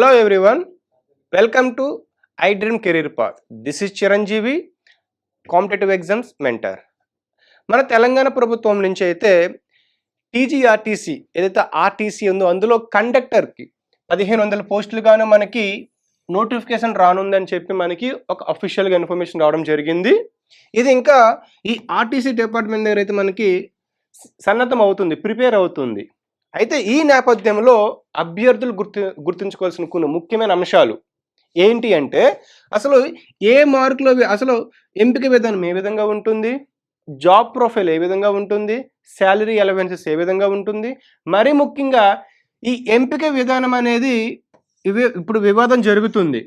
Hello everyone, welcome to iDream Career Path. This is Chiranjeevi, competitive exams mentor. మన తెలంగాణ ప్రభుత్వం నుంచి అయితే TGRTC ఏదైతే ఆర్టీసీ ఉందో అందులో కండక్టర్కి 1500 పోస్టులుగాను మనకి నోటిఫికేషన్ రానుందని చెప్పి మనకి ఒక అఫీషియల్గా ఇన్ఫర్మేషన్ రావడం జరిగింది. ఇది ఇంకా ఈ ఆర్టీసీ డిపార్ట్మెంట్ దగ్గర అయితే మనకి సన్నద్ధం అవుతుంది, ప్రిపేర్ అవుతుంది. అయితే ఈ నేపథ్యంలో అభ్యర్థులు గుర్తుంచుకోవాల్సిన కొన్ని ముఖ్యమైన అంశాలు ఏంటి అంటే, అసలు ఏ మార్కులో అసలు ఎంపిక విధానం ఏ విధంగా ఉంటుంది, జాబ్ ప్రొఫైల్ ఏ విధంగా ఉంటుంది, శాలరీ అలవెన్సెస్ ఏ విధంగా ఉంటుంది, మరీ ముఖ్యంగా ఈ ఎంపిక విధానం అనేది ఇప్పుడు వివాదం జరుగుతుంది.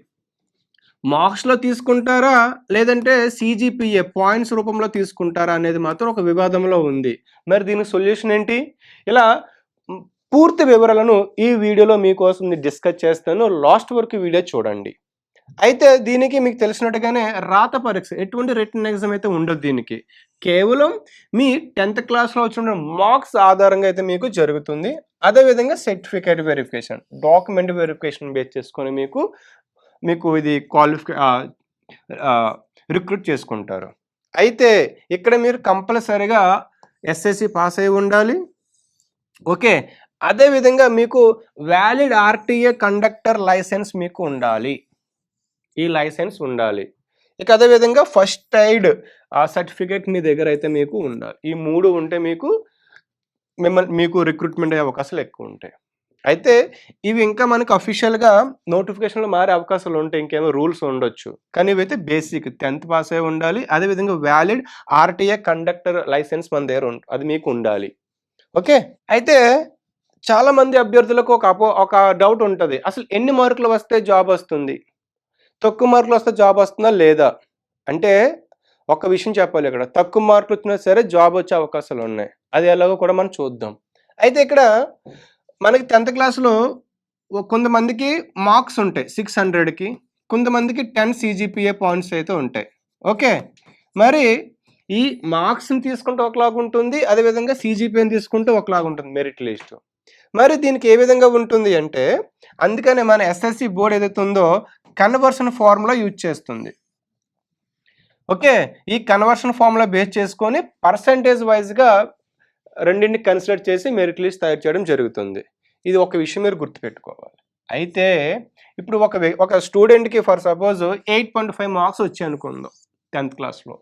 మార్క్స్లో తీసుకుంటారా లేదంటే సిజిపిఏ పాయింట్స్ రూపంలో తీసుకుంటారా అనేది మాత్రం ఒక వివాదంలో ఉంది. మరి దీనికి సొల్యూషన్ ఏంటి? ఇలా పూర్తి వివరాలను ఈ వీడియోలో మీకోసం డిస్కస్ చేస్తాను. లాస్ట్ వరకు వీడియో చూడండి. అయితే దీనికి మీకు తెలిసినట్టుగానే రాత పరీక్ష, ఎటువంటి రిటన్ ఎగ్జామ్ అయితే ఉండదు. దీనికి కేవలం మీ 10th క్లాస్లో వచ్చిన మార్క్స్ ఆధారంగా అయితే మీకు జరుగుతుంది. అదేవిధంగా certificate verification, document verification base చేసుకొని మీకు ఇది రిక్రూట్ చేసుకుంటారు. అయితే ఇక్కడ మీరు కంపల్సరీగా ఎస్ఎస్సి పాస్ అయి ఉండాలి. ఓకే, అదేవిధంగా మీకు వ్యాలిడ్ ఆర్టీఏ కండక్టర్ లైసెన్స్ మీకు ఉండాలి. ఈ లైసెన్స్ ఉండాలి. ఇక అదేవిధంగా ఫస్ట్ ఎయిడ్ సర్టిఫికేట్ మీ దగ్గర అయితే మీకు ఉండాలి. ఈ 3 ఉంటే మీకు రిక్రూట్మెంట్ అయ్యే అవకాశాలు ఎక్కువ ఉంటాయి. అయితే ఇవి ఇంకా మనకు అఫీషియల్గా నోటిఫికేషన్లో మారే అవకాశాలు ఉంటాయి, ఇంకేమో రూల్స్ ఉండొచ్చు. కానీ ఇవైతే బేసిక్ 10th పాస్ అయి ఉండాలి. అదేవిధంగా వ్యాలిడ్ ఆర్టీఏ కండక్టర్ లైసెన్స్ మన దగ్గర అది మీకు ఉండాలి. ఓకే, అయితే చాలా మంది అభ్యర్థులకు ఒక డౌట్ ఉంటుంది, అసలు ఎన్ని మార్కులు వస్తే జాబ్ వస్తుంది, తక్కువ మార్కులు వస్తే జాబ్ వస్తుందా లేదా అంటే ఒక విషయం చెప్పాలి. ఇక్కడ తక్కువ మార్కులు వచ్చినా సరే జాబ్ వచ్చే అవకాశాలు ఉన్నాయి. అది ఎలాగో కూడా మనం చూద్దాం. అయితే ఇక్కడ మనకి 10th క్లాస్లో కొంతమందికి మార్క్స్ ఉంటాయి 600కి, కొంతమందికి 10 సిజిపిఏ పాయింట్స్ అయితే ఉంటాయి. ఓకే, మరి ఈ మార్క్స్ని తీసుకుంటే ఒకలాగా ఉంటుంది, అదేవిధంగా సిజిపిఏని తీసుకుంటే ఒకలాగా ఉంటుంది మెరిట్ లిస్ట్. మరి దీనికి ఏ విధంగా ఉంటుంది అంటే, అందుకనే మన ఎస్ఎస్సి బోర్డు ఏదైతే ఉందో కన్వర్షన్ ఫార్ములా యూజ్ చేస్తుంది. ఓకే, ఈ కన్వర్షన్ ఫార్ములా బేస్ చేసుకొని పర్సంటేజ్ వైజ్గా రెండింటిని కన్సిడర్ చేసి మెరిట్ లిస్ట్ తయారు చేయడం జరుగుతుంది. ఇది ఒక విషయం మీరు గుర్తుపెట్టుకోవాలి. అయితే ఇప్పుడు ఒక స్టూడెంట్కి ఫర్ సపోజ్ 8.5 మార్క్స్ వచ్చాయి అనుకుందాం 10th క్లాస్లో,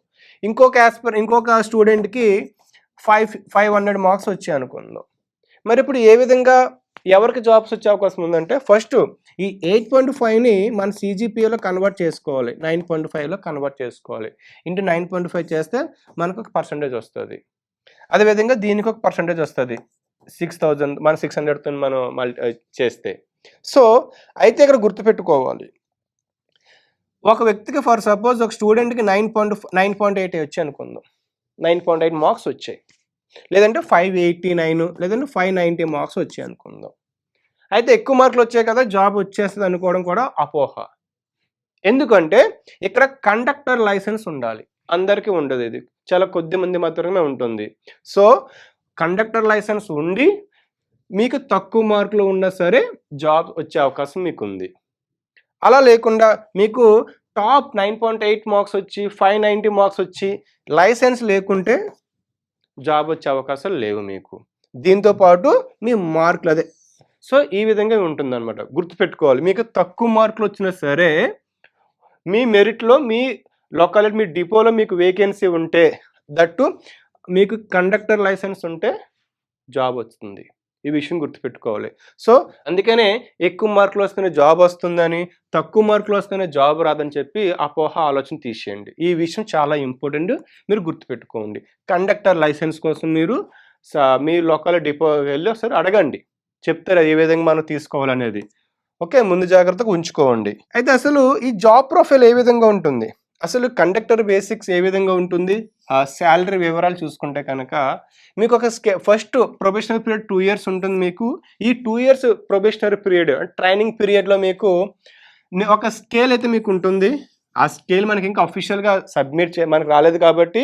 ఇంకొక స్టూడెంట్కి 500 మార్క్స్ వచ్చాయి అనుకుందాం. మరి ఇప్పుడు ఏ విధంగా ఎవరికి జాబ్స్ వచ్చే అవకాశం ఉందంటే, ఫస్ట్ ఈ 8.5ని మన సిజిపిఏలో కన్వర్ట్ చేసుకోవాలి, 9.5లో కన్వర్ట్ చేసుకోవాలి. ఇంటూ 9.5 చేస్తే మనకు ఒక పర్సంటేజ్ వస్తుంది. అదేవిధంగా దీనికి ఒక పర్సంటేజ్ వస్తుంది 6000, మన 600తో మనం చేస్తే. సో అయితే ఇక్కడ గుర్తుపెట్టుకోవాలి, ఒక వ్యక్తికి ఫర్ సపోజ్ ఒక స్టూడెంట్కి 9.8 వచ్చాయి అనుకుందాం, 9.8 మార్క్స్ వచ్చాయి, లేదంటే 589 లేదంటే 590 మార్క్స్ వచ్చాయి అనుకుందాం. అయితే ఎక్కువ మార్కులు వచ్చాయి కదా జాబ్ వచ్చేస్తుంది అనుకోవడం కూడా అపోహ. ఎందుకంటే ఇక్కడ కండక్టర్ లైసెన్స్ ఉండాలి, అందరికీ ఉండదు, ఇది చాలా కొద్ది మంది మాత్రమే ఉంటుంది. సో కండక్టర్ లైసెన్స్ ఉండి మీకు తక్కువ మార్కులు ఉన్నా సరే జాబ్ వచ్చే అవకాశం మీకు ఉంది. అలా లేకుండా మీకు టాప్ 9.8 మార్క్స్ వచ్చి 590 మార్క్స్ వచ్చి లైసెన్స్ లేకుంటే జాబ్ వచ్చే అవకాశాలు లేవు మీకు. దీంతో పాటు మీ మార్కులు అదే. సో ఈ విధంగా ఉంటుంది అనమాట, గుర్తుపెట్టుకోవాలి. మీకు తక్కువ మార్కులు వచ్చినా సరే మీ మెరిట్లో మీ లొకాలిటీ మీ డిపోలో మీకు వేకెన్సీ ఉంటే, దట్టు మీకు కండక్టర్ లైసెన్స్ ఉంటే జాబ్ వస్తుంది. ఈ విషయం గుర్తుపెట్టుకోవాలి. సో అందుకనే ఎక్కువ మార్కులు వస్తేనే జాబ్ వస్తుందని, తక్కువ మార్కులు వస్తేనే జాబ్ రాదని చెప్పి అపోహ ఆలోచన తీసేయండి. ఈ విషయం చాలా ఇంపార్టెంట్, మీరు గుర్తుపెట్టుకోండి. కండక్టర్ లైసెన్స్ కోసం మీరు మీ లోకల్ డిపో వెళ్ళి ఒకసారి అడగండి, చెప్తారు ఏ విధంగా మనం తీసుకోవాలనేది. ఓకే, ముందు జాగ్రత్తగా ఉంచుకోండి. అయితే అసలు ఈ జాబ్ ప్రొఫైల్ ఏ విధంగా ఉంటుంది, అసలు కండక్టర్ బేసిక్స్ ఏ విధంగా ఉంటుంది, ఆ శాలరీ వివరాలు చూసుకుంటే కనుక మీకు ఒక ఫస్ట్ ప్రొబేషనరీ పీరియడ్ 2 years ఉంటుంది. మీకు ఈ 2 years ప్రొబేషనరీ పీరియడ్ ట్రైనింగ్ పీరియడ్లో మీకు ఒక స్కేల్ అయితే మీకు ఉంటుంది. ఆ స్కేల్ మనకి ఇంకా అఫీషియల్గా మనకు రాలేదు కాబట్టి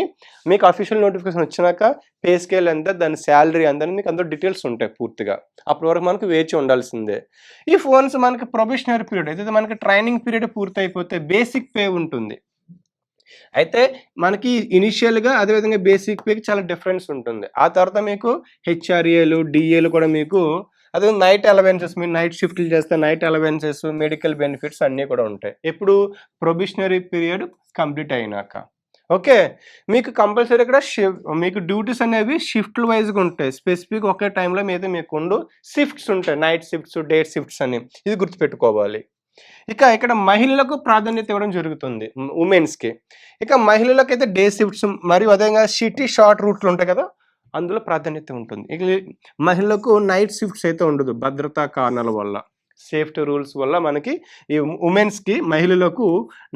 మీకు అఫీషియల్ నోటిఫికేషన్ వచ్చినాక పే స్కేల్ ఎంత, దాని శాలరీ ఎంత మీకు అందులో డీటెయిల్స్ ఉంటాయి పూర్తిగా. అప్పటి వరకు మనకు వేచి ఉండాల్సిందే. ఈ ఫోన్స్ మనకి ప్రొబేషనరీ పీరియడ్ అయితే మనకి ట్రైనింగ్ పీరియడ్ పూర్తి అయిపోతే బేసిక్ పే ఉంటుంది. అయితే మనకి ఇనిషియల్గా అదేవిధంగా బేసిక్ పేకి చాలా డిఫరెన్స్ ఉంటుంది. ఆ తర్వాత మీకు హెచ్ఆర్ఏలు, డిఏలు కూడా మీకు అదే నైట్ అలవెన్సెస్, మీరు నైట్ షిఫ్ట్లు చేస్తే నైట్ అలవెన్సెస్, మెడికల్ బెనిఫిట్స్ అన్నీ కూడా ఉంటాయి. ఎప్పుడు ప్రొబేషనరీ పీరియడ్ కంప్లీట్ అయినాక. ఓకే, మీకు కంపల్సరీ ఇక్కడ మీకు డ్యూటీస్ అనేవి షిఫ్ట్ల వైజ్గా ఉంటాయి. స్పెసిఫిక్ ఒకే టైంలో మీద మీకు షిఫ్ట్స్ ఉంటాయి, నైట్ షిఫ్ట్స్, డే షిఫ్ట్స్ అని. ఇది గుర్తుపెట్టుకోవాలి. ఇక ఇక్కడ మహిళలకు ప్రాధాన్యత ఇవ్వడం జరుగుతుంది, ఉమెన్స్కి. ఇక మహిళలకైతే డే షిఫ్ట్స్ మరియు అదేవిధంగా సిటీ షార్ట్ రూట్లు ఉంటాయి కదా, అందులో ప్రాధాన్యత ఉంటుంది. ఇక మహిళలకు నైట్ షిఫ్ట్స్ అయితే ఉండదు, భద్రతా కారణాల వల్ల, సేఫ్టీ రూల్స్ వల్ల మనకి ఈ ఉమెన్స్కి, మహిళలకు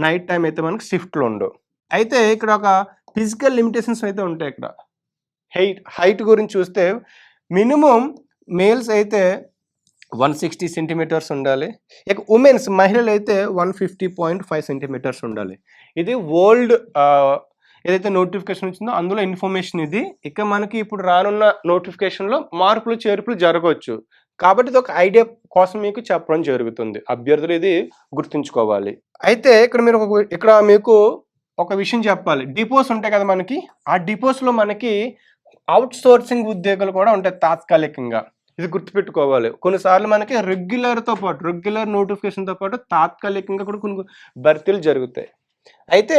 నైట్ టైం అయితే మనకి షిఫ్ట్లు ఉండవు. అయితే ఇక్కడ ఒక ఫిజికల్ లిమిటేషన్స్ అయితే ఉంటాయి. ఇక్కడ హైట్ గురించి చూస్తే మినిమం మేల్స్ అయితే 160 సెంటీమీటర్స్ ఉండాలి. ఇక ఉమెన్స్, మహిళలు అయితే 150.5 సెంటీమీటర్స్ ఉండాలి. ఇది ఓల్డ్ ఏదైతే నోటిఫికేషన్ వచ్చిందో అందులో ఇన్ఫర్మేషన్ ఇది. ఇక మనకి ఇప్పుడు రానున్న నోటిఫికేషన్లో మార్పులు చేర్పులు జరగవచ్చు కాబట్టి ఇది ఒక ఐడియా కోసం మీకు చెప్పడం జరుగుతుంది. అభ్యర్థులు ఇది గుర్తుంచుకోవాలి. అయితే ఇక్కడ మీకు ఒక విషయం చెప్పాలి. డిపోస్ ఉంటాయి కదా మనకి, ఆ డిపోస్లో మనకి అవుట్ సోర్సింగ్ ఉద్యోగాలు కూడా ఉంటాయి తాత్కాలికంగా. ఇది గుర్తుపెట్టుకోవాలి. కొన్నిసార్లు మనకి రెగ్యులర్ నోటిఫికేషన్తో పాటు తాత్కాలికంగా కూడా కొన్ని భర్తీలు జరుగుతాయి. అయితే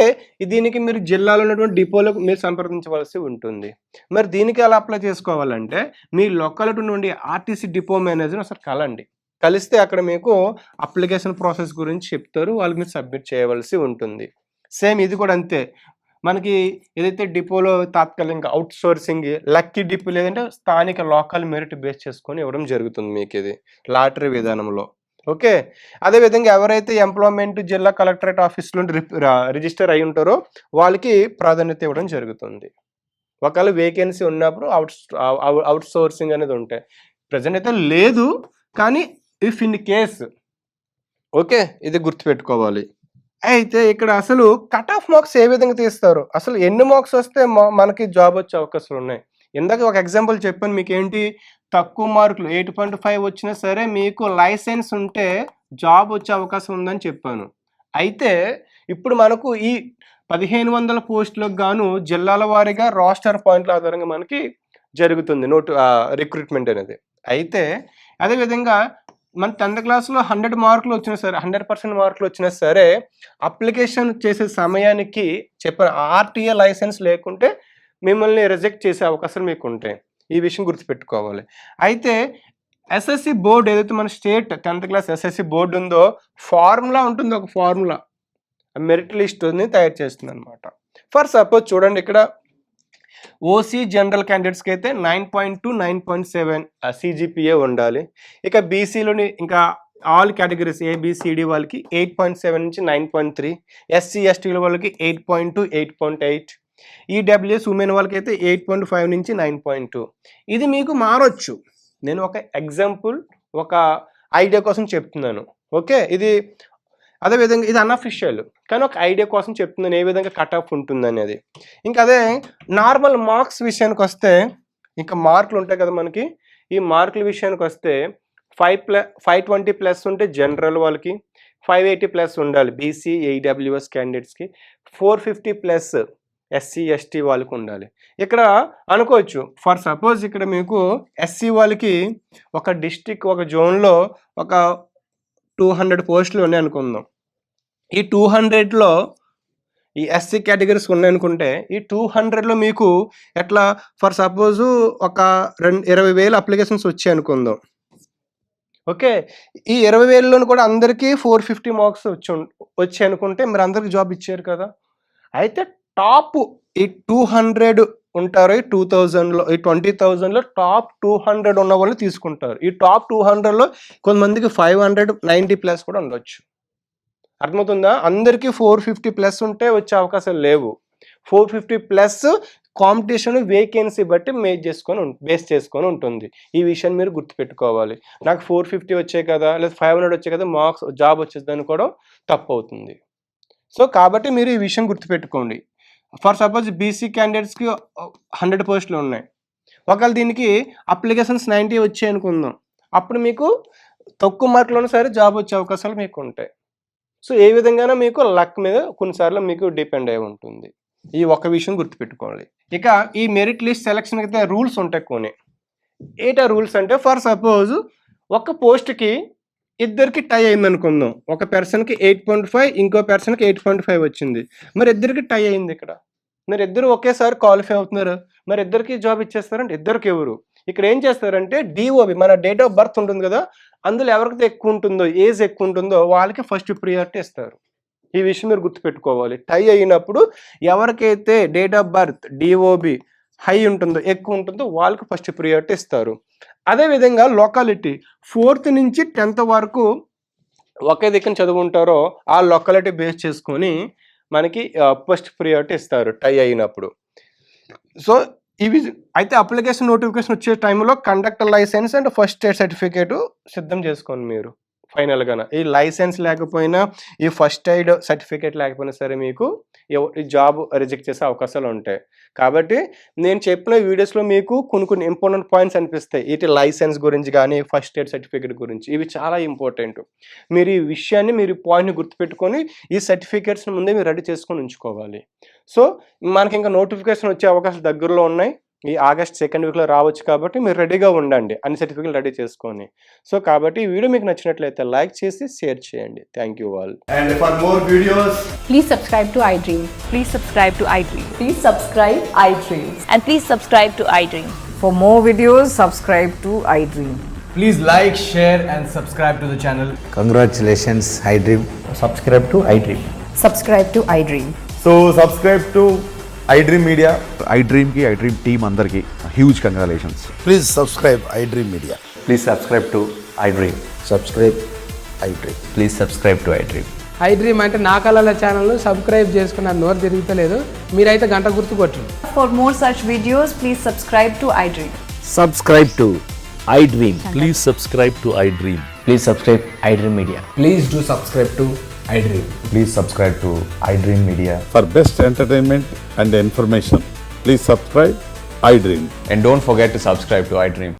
దీనికి మీరు జిల్లాలో ఉన్నటువంటి డిపోలకు మీరు సంప్రదించవలసి ఉంటుంది. మరి దీనికి ఎలా అప్లై చేసుకోవాలంటే మీ లొకాలిటీ నుండి ఆర్టీసీ డిపో మేనేజర్ ఒకసారి కలండి. కలిస్తే అక్కడ మీకు అప్లికేషన్ ప్రాసెస్ గురించి చెప్తారు, వాళ్ళకి మీరు సబ్మిట్ చేయవలసి ఉంటుంది. సేమ్ ఇది కూడా అంతే. మనకి ఏదైతే డిపోలో తాత్కాలికంగా అవుట్ సోర్సింగ్, లక్కీ డిపో లేదంటే స్థానిక లోకల్ మెరిట్ బేస్ చేసుకొని ఇవ్వడం జరుగుతుంది మీకు, ఇది లాటరీ విధానంలో. ఓకే, అదేవిధంగా ఎవరైతే ఎంప్లాయ్మెంట్ జిల్లా కలెక్టరేట్ ఆఫీస్లో రిజిస్టర్ అయి ఉంటారో వాళ్ళకి ప్రాధాన్యత ఇవ్వడం జరుగుతుంది. ఒకవేళ వేకెన్సీ ఉన్నప్పుడు అవుట్ సోర్సింగ్ అనేది ఉంటాయి. ప్రజెంట్ అయితే లేదు, కానీ ఇఫ్ ఇన్ కేస్. ఓకే, ఇది గుర్తుపెట్టుకోవాలి. అయితే ఇక్కడ అసలు కట్ ఆఫ్ మార్క్స్ ఏ విధంగా తీస్తారు, అసలు ఎన్ని మార్క్స్ వస్తే మనకి జాబ్ వచ్చే అవకాశాలు ఉన్నాయి. ఇందాక ఒక ఎగ్జాంపుల్ చెప్పాను మీకు, ఏంటి తక్కువ మార్కులు 8.5 వచ్చినా సరే మీకు లైసెన్స్ ఉంటే జాబ్ వచ్చే అవకాశం ఉందని చెప్పాను. అయితే ఇప్పుడు మనకు ఈ 1500 పోస్టులకు గాను జిల్లాల వారీగా రోస్టర్ పాయింట్ల ఆధారంగా మనకి జరుగుతుంది రిక్రూట్మెంట్ అనేది. అయితే అదేవిధంగా మన 10th క్లాస్లో 100 మార్కులు వచ్చినా సరే, 100% మార్కులు వచ్చినా సరే, అప్లికేషన్ చేసే సమయానికి చెప్పిన ఆర్టీఏ లైసెన్స్ లేకుంటే మిమ్మల్ని రిజెక్ట్ చేసే అవకాశాలు మీకు ఉంటాయి. ఈ విషయం గుర్తుపెట్టుకోవాలి. అయితే ఎస్ఎస్సి బోర్డు ఏదైతే మన state 10th class SSC board ఉందో, ఫార్ములా ఉంటుంది, ఒక ఫార్ములా మెరిట్ లిస్ట్ని తయారు చేస్తుంది అనమాట. ఫర్ సపోజ్ చూడండి, ఇక్కడ ఓసీ జనరల్ క్యాండిడేట్స్కి అయితే 9.2, 9.7 సిజిపిఏ ఉండాలి. ఇక బీసీలోని ఇంకా ఆల్ కేటగిరీస్ ఏబిసిడి వాళ్ళకి 8.7 నుంచి 9.3, ఎస్సీ ఎస్టీల వాళ్ళకి 8.2, 8.8, ఈడబ్ల్యూఎస్ ఉమెన్ వాళ్ళకి అయితే 8.5 నుంచి 9.2. ఇది మీకు మారొచ్చు. నేను ఒక ఎగ్జాంపుల్, ఒక ఐడియా కోసం చెప్తున్నాను. ఓకే, ఇది అదేవిధంగా ఇది అన్అఫిషియల్, కానీ ఒక ఐడియా కోసం చెప్తున్నాను ఏ విధంగా కట్ ఆఫ్ ఉంటుంది అనేది. ఇంకా అదే నార్మల్ మార్క్స్ విషయానికి వస్తే, ఇంకా మార్కులు ఉంటాయి కదా మనకి, ఈ మార్కుల విషయానికి వస్తే 520 ప్లస్ ఉంటే జనరల్ వాళ్ళకి, 580 ప్లస్ ఉండాలి బీసీ ఏడబ్ల్యూఎస్ క్యాండిడేట్స్కి, 450 ప్లస్ ఎస్సీ ఎస్టీ వాళ్ళకి ఉండాలి. ఇక్కడ అనుకోవచ్చు, ఫర్ సపోజ్ ఇక్కడ మీకు ఎస్సీ వాళ్ళకి ఒక డిస్ట్రిక్ట్, ఒక జోన్లో ఒక 200 పోస్టులు ఉన్నాయి అనుకుందాం. ఈ 200లో ఈ ఎస్సీ కేటగిరీస్ ఉన్నాయనుకుంటే, ఈ 200లో మీకు ఎట్లా, ఫర్ సపోజు ఒక 20,000 అప్లికేషన్స్ వచ్చాయి అనుకుందాం. ఓకే, ఈ 20,000లోని కూడా అందరికీ 450 మార్క్స్ వచ్చాయి అనుకుంటే మరి అందరికి జాబ్ ఇచ్చారు కదా. అయితే టాప్ ఈ 200 ఉంటారు, ఈ 2000లో, ఈ 20,000లో టాప్ 200 ఉన్న వాళ్ళు తీసుకుంటారు. ఈ టాప్ 200లో కొంతమందికి 590 ప్లస్ కూడా ఉండొచ్చు. అర్థమవుతుందా? అందరికీ 450 ప్లస్ ఉంటే వచ్చే అవకాశాలు లేవు. 450 ప్లస్ కాంపిటీషన్ వేకెన్సీ బట్టి బేస్ చేసుకొని ఉంటుంది. ఈ విషయాన్ని మీరు గుర్తుపెట్టుకోవాలి. నాకు 450 వచ్చాయి కదా, లేదా 500 వచ్చాయి కదా, మార్క్స్ జాబ్ వచ్చేది అనుకోవడం తప్పు అవుతుంది. సో కాబట్టి మీరు ఈ విషయం గుర్తుపెట్టుకోండి. ఫర్ సపోజ్ బీసీ క్యాండిడేట్స్కి 100 పోస్టులు ఉన్నాయి. ఒకవేళ దీనికి అప్లికేషన్స్ 90 వచ్చాయి అనుకుందాం, అప్పుడు మీకు తక్కువ మార్కులు సరే జాబ్ వచ్చే అవకాశాలు మీకు ఉంటాయి. సో ఏ విధంగానూ మీకు లక్ మీద కొన్నిసార్లు మీకు డిపెండ్ అయి ఉంటుంది. ఈ ఒక్క విషయం గుర్తుపెట్టుకోవాలి. ఇక ఈ మెరిట్ లిస్ట్ సెలక్షన్ అయితే రూల్స్ ఉంటాయి కొన్ని. ఏంటా రూల్స్ అంటే, ఫర్ సపోజ్ ఒక పోస్ట్కి ఇద్దరికి టై అయింది అనుకుందాం. ఒక పర్సన్కి 8.5, ఇంకో పర్సన్కి 8.5 వచ్చింది. మరి ఇద్దరికి టై అయింది. ఇక్కడ మరి ఇద్దరు ఒకేసారి క్వాలిఫై అవుతున్నారు. మరి ఇద్దరికి జాబ్ ఇచ్చేస్తారంటే ఇద్దరికి ఎవరు? ఇక్కడ ఏం చేస్తారంటే డిఓబి, మన డేట్ ఆఫ్ బర్త్ ఉంటుంది కదా, అందులో ఎవరికైతే ఎక్కువ ఉంటుందో, ఏజ్ ఎక్కువ ఉంటుందో వాళ్ళకి ఫస్ట్ ప్రియారిటీ ఇస్తారు. ఈ విషయం మీరు గుర్తుపెట్టుకోవాలి. టై అయినప్పుడు ఎవరికైతే date of birth DOB high ఉంటుందో, ఎక్కువ ఉంటుందో వాళ్ళకి ఫస్ట్ ప్రియారిటీ ఇస్తారు. అదేవిధంగా లొకాలిటీ 4th నుంచి 10th వరకు ఒకే దిక్కున చదువుకుంటారో ఆ లొకాలిటీ బేస్ చేసుకొని మనకి ఫస్ట్ ప్రియారిటీ ఇస్తారు టై అయినప్పుడు. సో ఇవి అయితే అప్లికేషన్ నోటిఫికేషన్ వచ్చే టైంలో conductor license and first aid certificate సిద్ధం చేసుకోండి మీరు. ఫైనల్గా ఈ లైసెన్స్ లేకపోయినా, ఈ ఫస్ట్ ఎయిడ్ సర్టిఫికేట్ లేకపోయినా సరే మీకు ఈ జాబ్ రిజెక్ట్ చేసే అవకాశాలు ఉంటాయి. కాబట్టి నేను చెప్పిన వీడియోస్లో మీకు కొన్ని ఇంపార్టెంట్ పాయింట్స్ అనిపిస్తాయి. ఇటు లైసెన్స్ గురించి కానీ, ఫస్ట్ ఎయిడ్ సర్టిఫికేట్ గురించి, ఇవి చాలా ఇంపార్టెంట్. మీరు ఈ విషయాన్ని, మీరు పాయింట్ని గుర్తుపెట్టుకొని ఈ సర్టిఫికేట్స్ని ముందే మీరు రెడీ చేసుకొని ఉంచుకోవాలి. సో మనకి ఇంకా నోటిఫికేషన్ వచ్చే అవకాశాలు దగ్గరలో ఉన్నాయి. ఈ ఆగస్ట్ 2nd వీక్లో రావచ్చు. కాబట్టి మీరు రెడీగా ఉండండి, అన్ని సర్టిఫికేట్లు రెడీ చేసుకొని. సో కాబట్టి ఈ వీడియో మీకు నచ్చినట్లయితే లైక్ చేసి షేర్ చేయండి. Thank you all. And for more videos, Please subscribe to iDream. Please subscribe to iDream. Please subscribe iDream. And please subscribe to iDream. For more videos, subscribe to iDream. please like, share and subscribe to the channel. Congratulations, iDream. Subscribe to iDream. Subscribe to iDream. So subscribe to iDream Media. iDream की iDream team अंदर की huge congratulations. Please subscribe iDream Media. Please subscribe to iDream. Subscribe iDream. Please subscribe to iDream. iDream అంటే నా కళల channel subscribe చేసుకున్న నోరు తిరుగుతలేదు. మీరైతే గంట గుర్తు కొట్టండి. For more such videos, please subscribe to iDream. Subscribe to iDream. Please subscribe to iDream. Please subscribe iDream Media. Please do subscribe to iDream. Please subscribe to iDream Media. For best entertainment and information, please subscribe iDream. And don't forget to subscribe to iDream.